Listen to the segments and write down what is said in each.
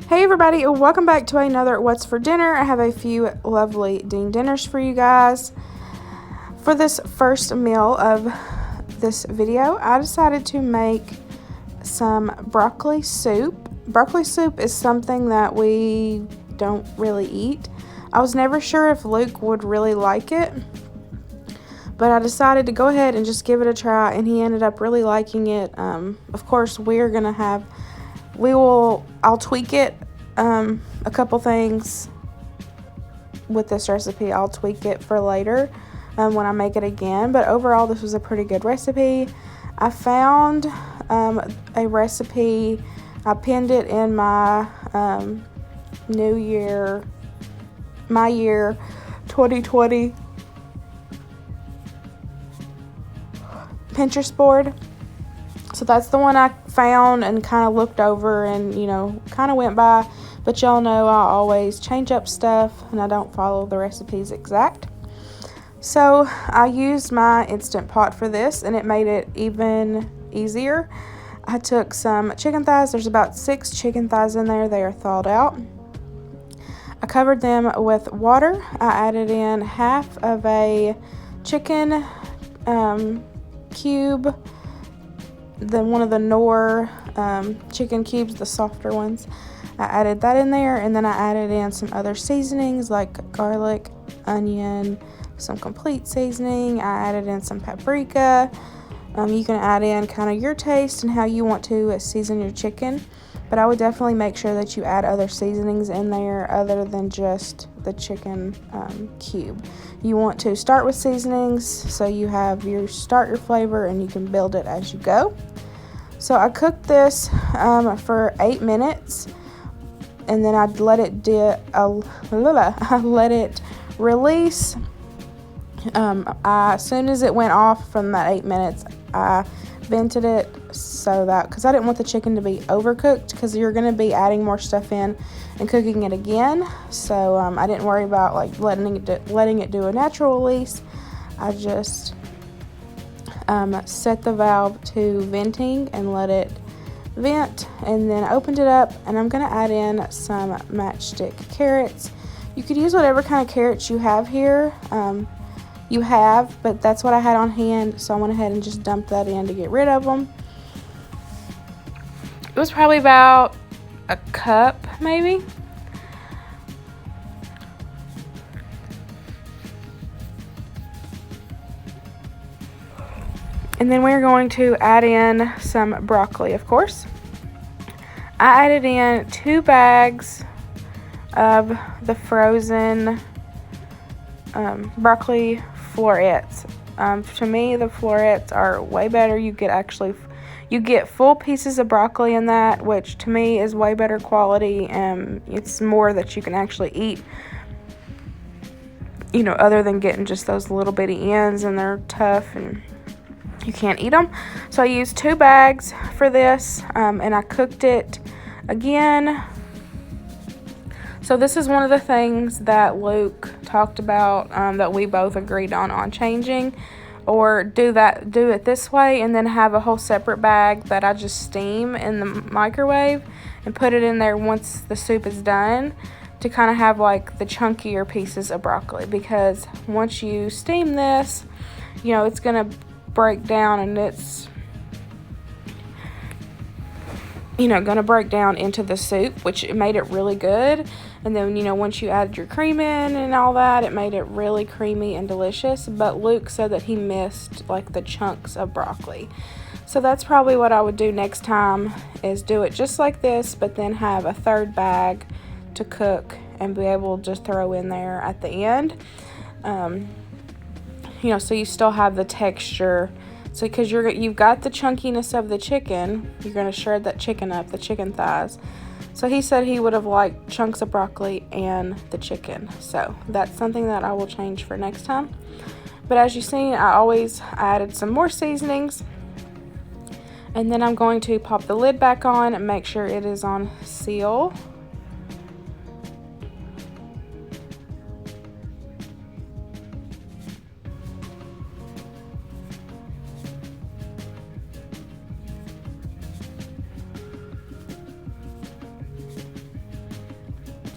Hey everybody, welcome back to another What's for Dinner. I have a few lovely dinners for you guys. For this first meal of this video, I decided to make some broccoli soup. Broccoli soup is something that we don't really eat. I was never sure if Luke would really like it, but I decided to go ahead and just give it a try, and he ended up really liking it. Of course, I'll tweak it, a couple things with this recipe. I'll tweak it for later when I make it again, but overall this was a pretty good recipe. I found a recipe, I pinned it in my my year 2020 Pinterest board. So that's the one I found and kind of looked over and, kind of went by. But y'all know I always change up stuff and I don't follow the recipes exact. So I used my Instant Pot for this and it made it even easier. I took some chicken thighs. There's about 6 chicken thighs in there. They are thawed out. I covered them with water. I added in half of a chicken cube, one of the Knorr chicken cubes, the softer ones. I added that in there, and then I added in some other seasonings like garlic, onion, some complete seasoning. I added in some paprika. You can add in kind of your taste and how you want to season your chicken, but I would definitely make sure that you add other seasonings in there other than just the chicken cube. You want to start with seasonings so you have your flavor and you can build it as you go. So I cooked this for 8 minutes, and then I'd let it release. As soon as it went off from that 8 minutes, I vented it because I didn't want the chicken to be overcooked, because you're going to be adding more stuff in and cooking it again. So I didn't worry about letting it do a natural release. I just set the valve to venting and let it vent, and then opened it up, and I'm going to add in some matchstick carrots. You could use whatever kind of carrots you have here. But that's what I had on hand, so I went ahead and just dumped that in to get rid of them. It was probably about a cup, maybe. And then we're going to add in some broccoli, of course. I added in 2 bags of the frozen broccoli florets. To me, the florets are way better. You get full pieces of broccoli in that, which to me is way better quality, and it's more that you can actually eat, other than getting just those little bitty ends, and they're tough and you can't eat them. So I used 2 bags for this, and I cooked it again. So this is one of the things that Luke talked about, that we both agreed on changing, or do it this way and then have a whole separate bag that I just steam in the microwave and put it in there once the soup is done, to kind of have the chunkier pieces of broccoli, because once you steam this, it's going to break down, and it's going to break down into the soup, which it made it really good. And then, once you added your cream in and all that, it made it really creamy and delicious. But Luke said that he missed the chunks of broccoli. So that's probably what I would do next time, is do it just like this, but then have a 3rd bag to cook and be able to just throw in there at the end. So you still have the texture. So because you've got the chunkiness of the chicken, you're going to shred that chicken up, the chicken thighs. So he said he would have liked chunks of broccoli and the chicken. So that's something that I will change for next time. But as you've seen, I added some more seasonings. And then I'm going to pop the lid back on and make sure it is on seal.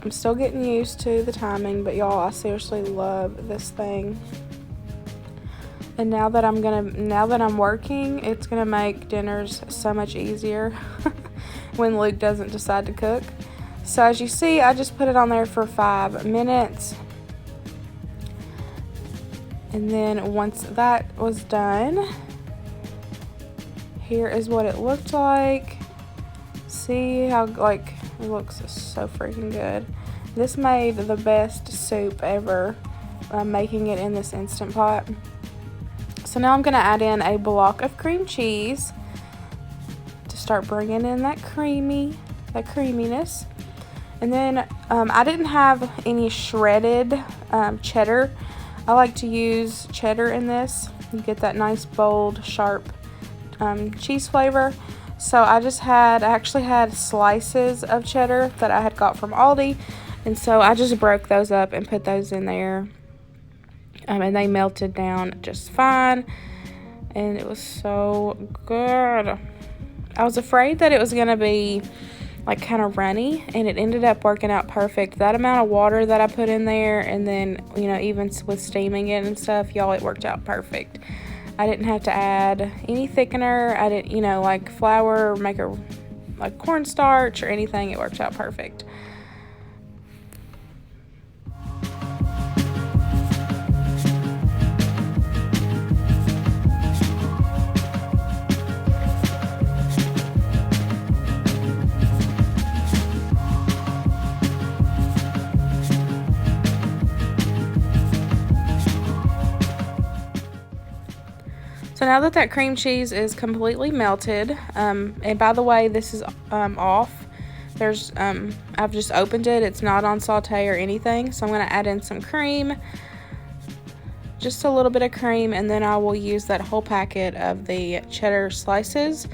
I'm still getting used to the timing, but y'all, I seriously love this thing. And now that I'm working, it's gonna make dinners so much easier when Luke doesn't decide to cook. So as you see, I just put it on there for 5 minutes. And then once that was done, here is what it looked like. See how, like, it looks so freaking good. This made the best soup ever, making it in this Instant Pot. So now I'm going to add in a block of cream cheese to start bringing in that creaminess. And then I didn't have any shredded cheddar. I like to use cheddar in this. You get that nice, bold, sharp cheese flavor. So I actually had slices of cheddar that I had got from Aldi. And so I just broke those up and put those in there. And they melted down just fine. And it was so good. I was afraid that it was going to be like kind of runny, and it ended up working out perfect. That amount of water that I put in there, and then, you know, even with steaming it and stuff, y'all, it worked out perfect. I didn't have to add any thickener. I didn't, you know, like flour or make a like cornstarch or anything. It worked out perfect. So now that cream cheese is completely melted, and by the way, this is off. I've just opened it. It's not on saute or anything. So I'm going to add in some cream, just a little bit of cream, and then I will use that whole packet of the cheddar slices,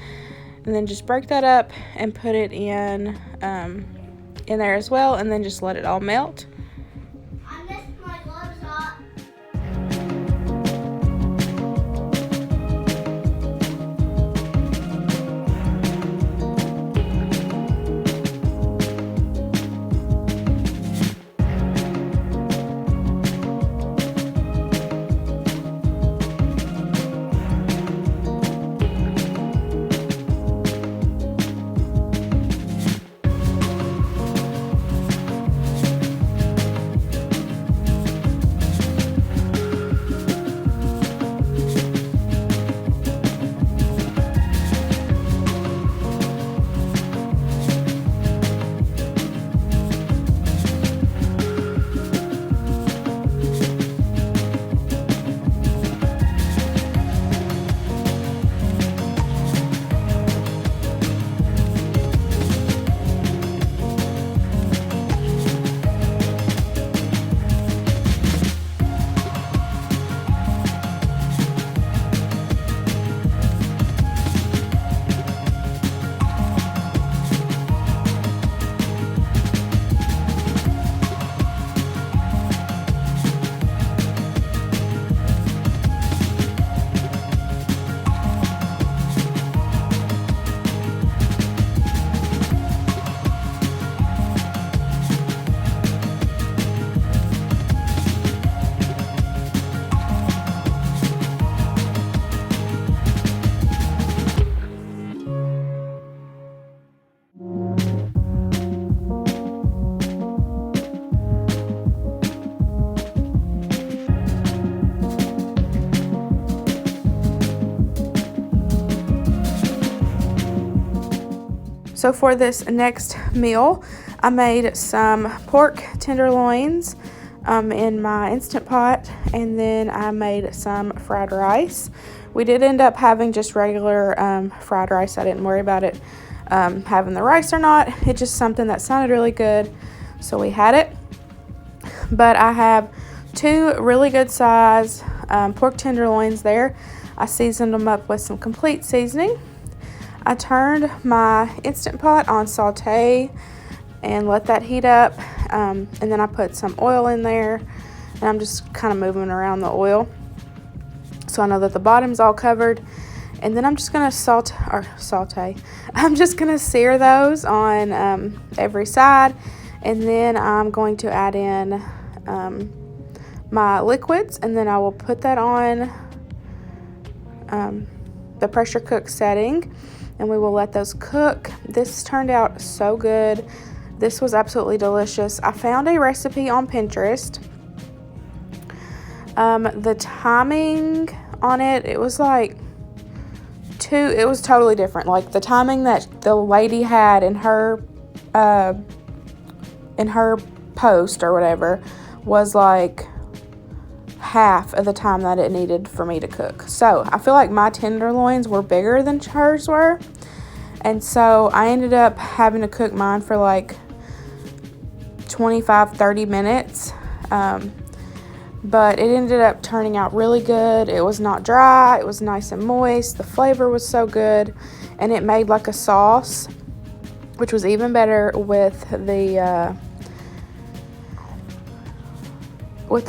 and then just break that up and put it in there as well, and then just let it all melt. So for this next meal, I made some pork tenderloins in my Instant Pot, and then I made some fried rice. We did end up having just regular fried rice. I didn't worry about it having the rice or not. It's just something that sounded really good, so we had it. But I have 2 really good size pork tenderloins there. I seasoned them up with some complete seasoning. I turned my Instant Pot on saute and let that heat up, and then I put some oil in there, and I'm just kind of moving around the oil so I know that the bottom's all covered. And then I'm just going to saute. I'm just going to sear those on every side, And then I'm going to add in my liquids, and then I will put that on the pressure cook setting, and we will let those cook. This turned out so good. This was absolutely delicious. I found a recipe on Pinterest. The timing on it, it was like it was totally different. Like the timing that the lady had in her post or whatever was like half of the time that it needed for me to cook. So I feel like my tenderloins were bigger than hers were, and so I ended up having to cook mine for like 25-30 minutes, but it ended up turning out really good. It was not dry, it was nice and moist, the flavor was so good, and it made like a sauce, which was even better with the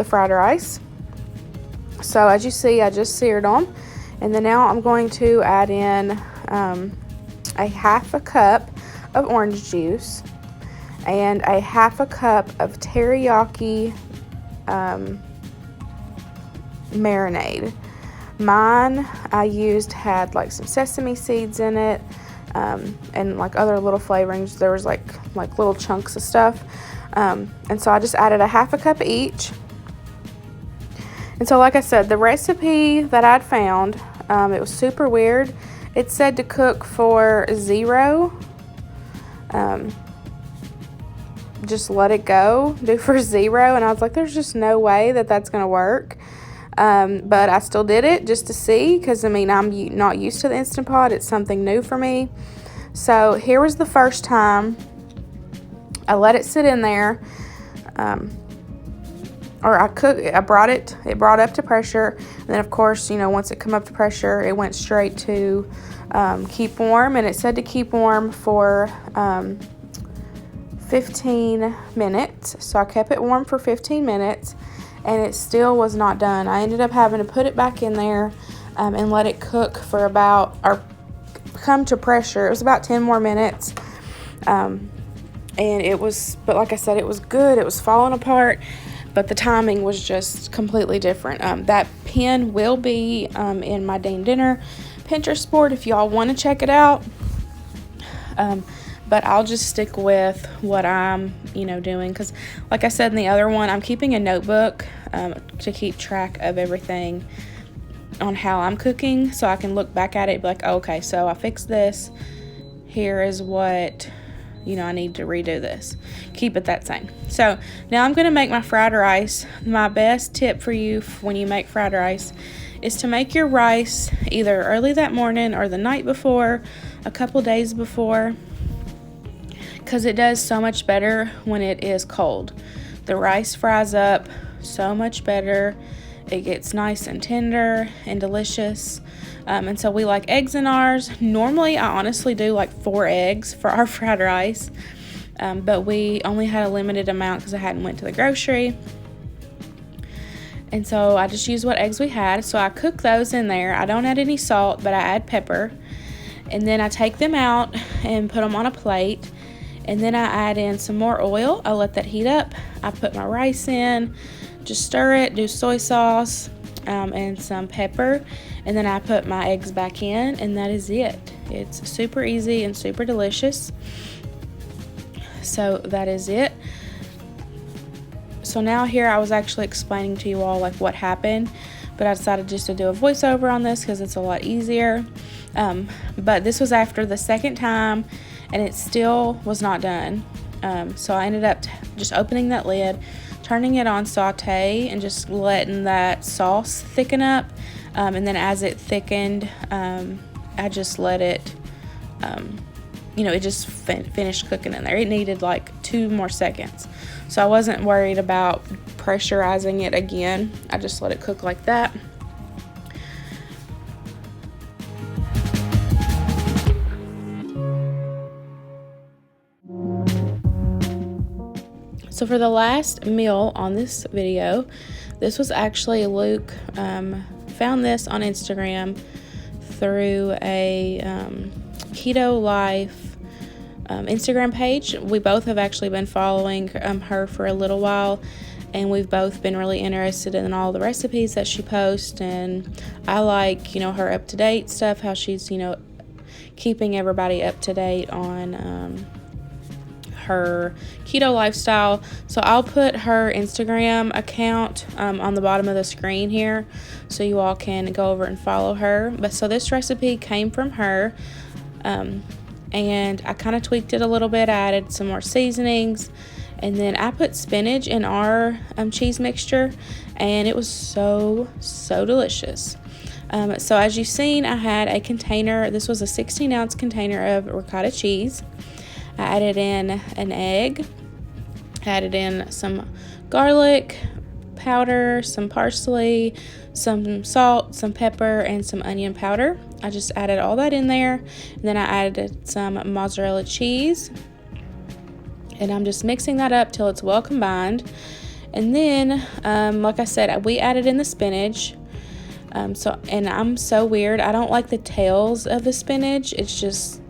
fried rice. So as you see, I just seared them, and then now I'm going to add in a half a cup of orange juice and a half a cup of teriyaki marinade. Mine had like some sesame seeds in it, and like other little flavorings. There was like little chunks of stuff, and so I just added a half a cup each. And so like I said, the recipe that I'd found, it was super weird. It said to cook for 0, just let it go, do for 0, and I was like, there's just no way that that's gonna work. But I still did it just to see, because I mean, I'm not used to the Instant Pot. It's something new for me. So here was the first time I let it sit in there, it brought up to pressure, and then of course, once it come up to pressure, it went straight to keep warm, and it said to keep warm for 15 minutes. So I kept it warm for 15 minutes, and it still was not done. I ended up having to put it back in there and let it cook for come to pressure. It was about 10 more minutes, but like I said, it was good. It was falling apart, but the timing was just completely different. That pin will be in my Dane Dinner Pinterest board if y'all want to check it out. But I'll just stick with what I'm, doing, because like I said in the other one, I'm keeping a notebook to keep track of everything on how I'm cooking, so I can look back at it and be like, oh, okay, so I fixed this. Here is what, I need to redo this. Keep it that same. So now I'm going to make my fried rice. My best tip for you when you make fried rice is to make your rice either early that morning or the night before, a couple days before, because it does so much better when it is cold. The rice fries up so much better. It gets nice and tender and delicious. And so we like eggs in ours. Normally, I honestly do like 4 eggs for our fried rice, but we only had a limited amount because I hadn't went to the grocery. And so I just used what eggs we had. So I cook those in there. I don't add any salt, but I add pepper. And then I take them out and put them on a plate. And then I add in some more oil. I let that heat up. I put my rice in, just stir it, do soy sauce, and some pepper. And then I put my eggs back in, and that is it. It's super easy and super delicious. So that is it. So now here I was actually explaining to you all like what happened, but I decided just to do a voiceover on this because it's a lot easier. But this was after the second time, and it still was not done. So I ended up just opening that lid, turning it on saute, and just letting that sauce thicken up. And then as it thickened, I just let it, it just finished cooking in there. It needed like 2 more seconds. So I wasn't worried about pressurizing it again. I just let it cook like that. So for the last meal on this video, this was actually Luke found this on Instagram through a Keto Life Instagram page. We both have actually been following her for a little while, and we've both been really interested in all the recipes that she posts. And I like, her up-to-date stuff, how she's, keeping everybody up to date on her keto lifestyle. So I'll put her Instagram account on the bottom of the screen here, so you all can go over and follow her. But so this recipe came from her, and I kind of tweaked it a little bit. I added some more seasonings, and then I put spinach in our cheese mixture, and it was so delicious. So as you've seen, I had a container. This was a 16-ounce container of ricotta cheese. I added in an egg, added in some garlic powder, some parsley, some salt, some pepper, and some onion powder. I just added all that in there, and then I added some mozzarella cheese, and I'm just mixing that up till it's well combined. And then, like I said, we added in the spinach. And I'm so weird. I don't like the tails of the spinach. It's just,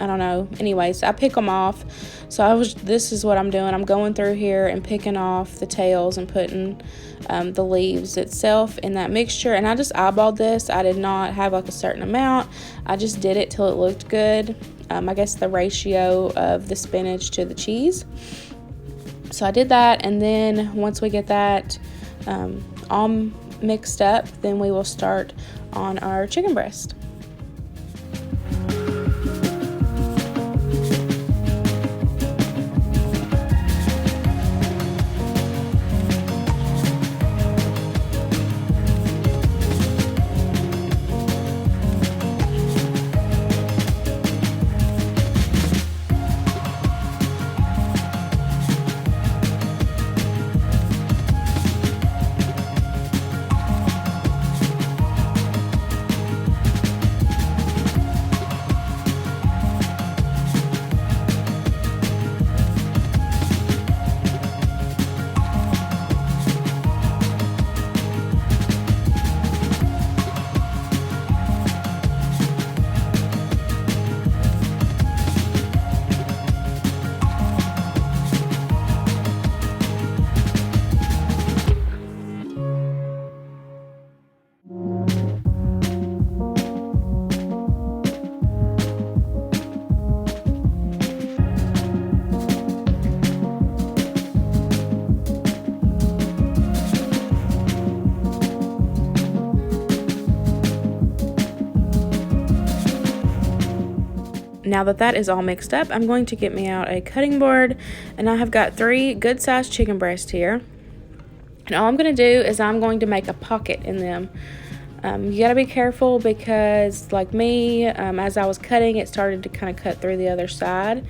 I don't know. Anyways, I pick them off. So this is what I'm doing. I'm going through here and picking off the tails and putting the leaves itself in that mixture. And I just eyeballed this. I did not have like a certain amount. I just did it till it looked good. I guess the ratio of the spinach to the cheese. So I did that. And then once we get that all mixed up, then we will start on our chicken breast. Now that is all mixed up, I'm going to get me out a cutting board, and I have got 3 good-sized chicken breasts here. And all I'm going to do is I'm going to make a pocket in them. You got to be careful because, like me, as I was cutting, it started to kind of cut through the other side.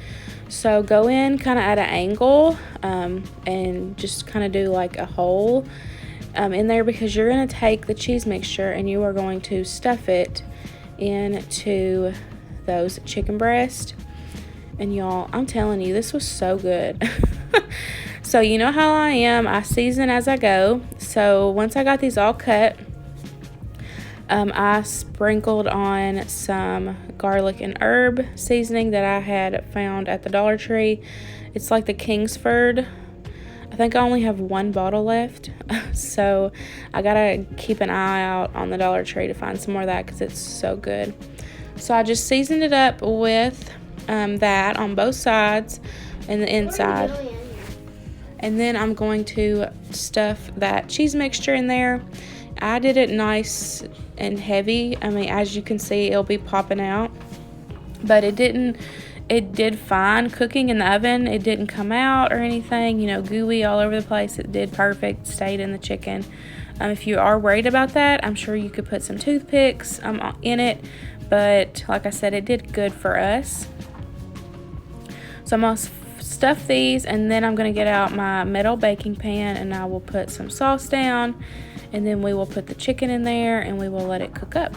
So go in kind of at an angle and just kind of do like a hole in there, because you're going to take the cheese mixture and you are going to stuff it into those chicken breasts. And y'all, I'm telling you, this was so good. So you know how I am, I season as I go. So once I got these all cut, I sprinkled on some garlic and herb seasoning that I had found at the Dollar Tree. It's like the Kingsford. I think I only have 1 bottle left, so I gotta keep an eye out on the Dollar Tree to find some more of that, because it's so good. So I just seasoned it up with that on both sides and the inside. And then I'm going to stuff that cheese mixture in there. I did it nice and heavy. I mean, as you can see, it'll be popping out. But it did fine cooking in the oven. It didn't come out or anything, gooey all over the place. It did perfect, stayed in the chicken. If you are worried about that, I'm sure you could put some toothpicks in it. But like I said, it did good for us. So I'm going to stuff these, and then I'm going to get out my metal baking pan, and I will put some sauce down, and then we will put the chicken in there and we will let it cook up.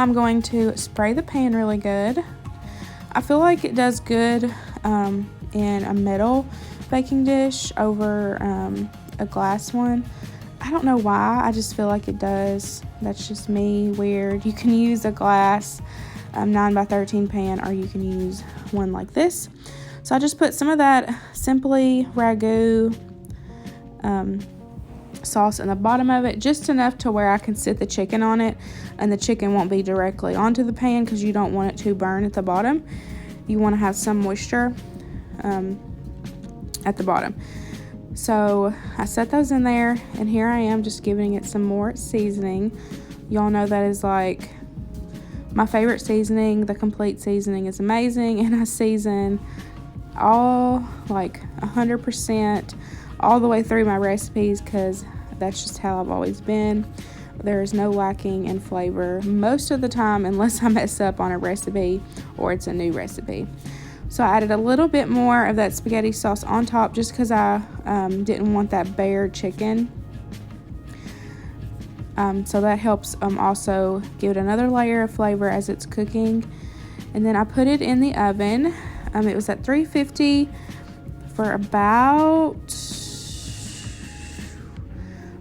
I'm going to spray the pan really good. I feel like it does good in a metal baking dish over a glass one. I don't know why, I just feel like it does. That's just me, weird. You can use a glass 9x13 pan, or you can use one like this. So I just put some of that Simply Ragu sauce in the bottom of it, just enough to where I can sit the chicken on it, and the chicken won't be directly onto the pan because you don't want it to burn at the bottom. You want to have some moisture at the bottom. So I set those in there, and here I am just giving it some more seasoning. Y'all know that is like my favorite seasoning. The complete seasoning is amazing, and I season all like 100% all the way through my recipes because that's just how I've always been. There is no lacking in flavor most of the time unless I mess up on a recipe or it's a new recipe. So I added a little bit more of that spaghetti sauce on top just because I didn't want that bare chicken. So that helps also give it another layer of flavor as it's cooking. And then I put it in the oven. It was at 350 for about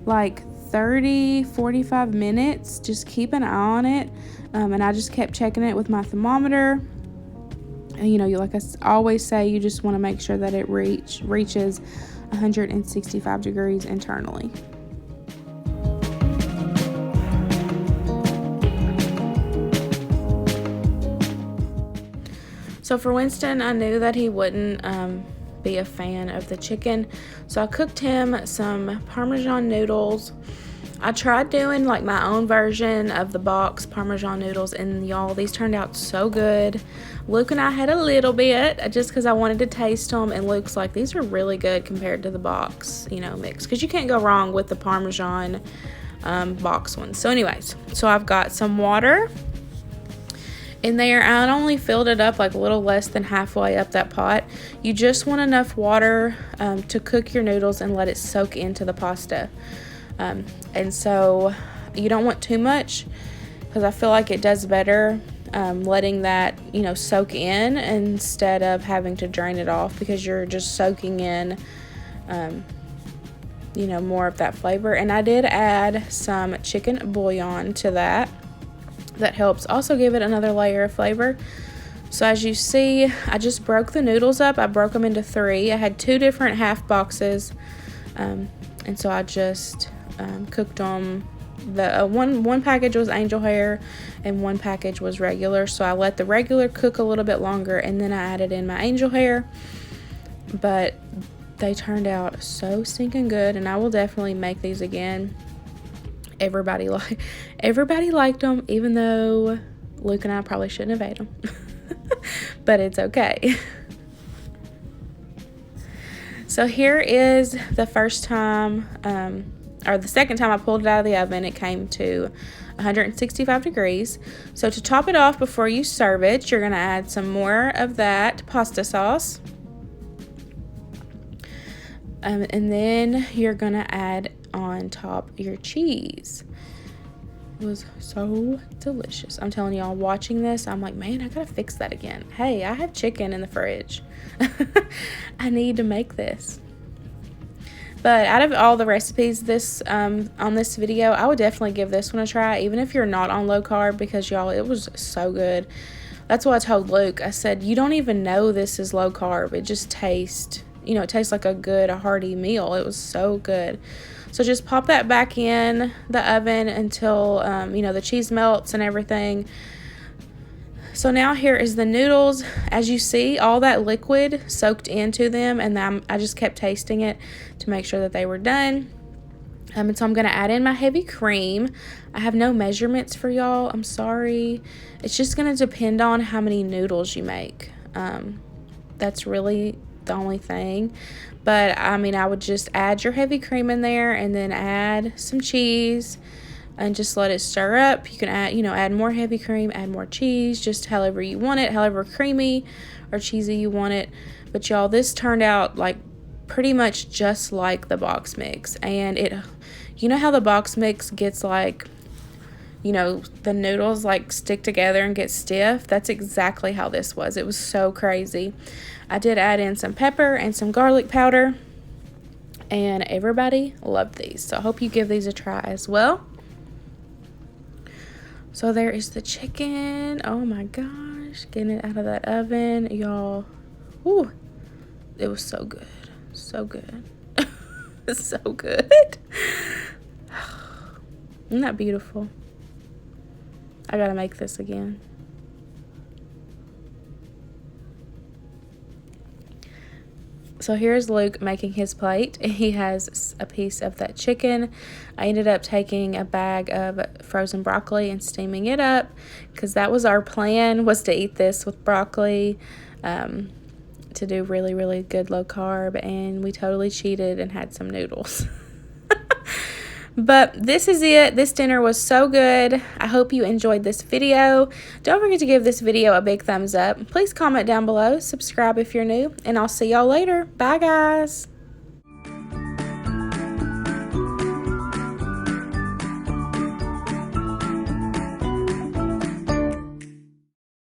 like 30-45 minutes. Just keep an eye on it. And I just kept checking it with my thermometer. And, you know, like I always say, you just want to make sure that it reaches 165 degrees internally. So for Winston, I knew that he wouldn't be a fan of the chicken, so I cooked him some Parmesan noodles. I tried doing like my own version of the box Parmesan noodles, and y'all, these turned out so good. Luke and I had a little bit just because I wanted to taste them, and Luke's like, these are really good compared to the box, you know, mix, because you can't go wrong with the Parmesan box ones. So anyways, so I've got some water in there. I only filled it up like a little less than halfway up that pot. You just want enough water to cook your noodles and let it soak into the pasta. And so you don't want too much, because I feel like it does better letting that, you know, soak in instead of having to drain it off, because you're just soaking in you know, more of that flavor. And I did add some chicken bouillon to that. That helps also give it another layer of flavor. So as you see, I just broke the noodles up. I broke them into 3. I had 2 different half boxes, and so I just cooked them. The one package was angel hair and one package was regular, so I let the regular cook a little bit longer, and then I added in my angel hair. But they turned out so stinking good, and I will definitely make these again. Everybody liked them, even though Luke and I probably shouldn't have ate them. But it's okay. So here is the first time, or the second time I pulled it out of the oven. It came to 165 degrees. So to top it off before you serve it, you're going to add some more of that pasta sauce. And then you're going to add on top your cheese. It was so delicious. I'm telling y'all, watching this, I'm like, man, I gotta fix that again. Hey, I have chicken in the fridge. I need to make this. But out of all the recipes on this video, I would definitely give this one a try, even if you're not on low carb, because y'all, it was so good. That's what I told Luke. I said, you don't even know this is low carb. It just tastes, you know, it tastes like a hearty meal. It was so good. So just pop that back in the oven until, you know, the cheese melts and everything. So now here is the noodles. As you see, all that liquid soaked into them, and I just kept tasting it to make sure that they were done. And so I'm going to add in my heavy cream. I have no measurements for y'all. I'm sorry. It's just going to depend on how many noodles you make. That's really the only thing. But I mean, I would just add your heavy cream in there and then add some cheese and just let it stir up. You can add, you know, add more heavy cream, add more cheese, just however you want it, however creamy or cheesy you want it. But y'all, this turned out like pretty much just like the box mix. And it, you know how the box mix gets like you know, the noodles like stick together and get stiff. That's exactly how this was. It was so crazy. I did add in some pepper and some garlic powder, and everybody loved these. So I hope you give these a try as well. So there is the chicken. Oh my gosh, getting it out of that oven, y'all. Ooh, it was so good. So good. So good. Isn't that beautiful? I gotta make this again. So here's Luke making his plate. He has a piece of that chicken. I ended up taking a bag of frozen broccoli and steaming it up, because that was our plan, was to eat this with broccoli, to do really, really good low carb, and we totally cheated and had some noodles. But this is it. This dinner was so good. I hope you enjoyed this video. Don't forget to give this video a big thumbs up. Please comment down below. Subscribe if you're new. And I'll see y'all later. Bye, guys.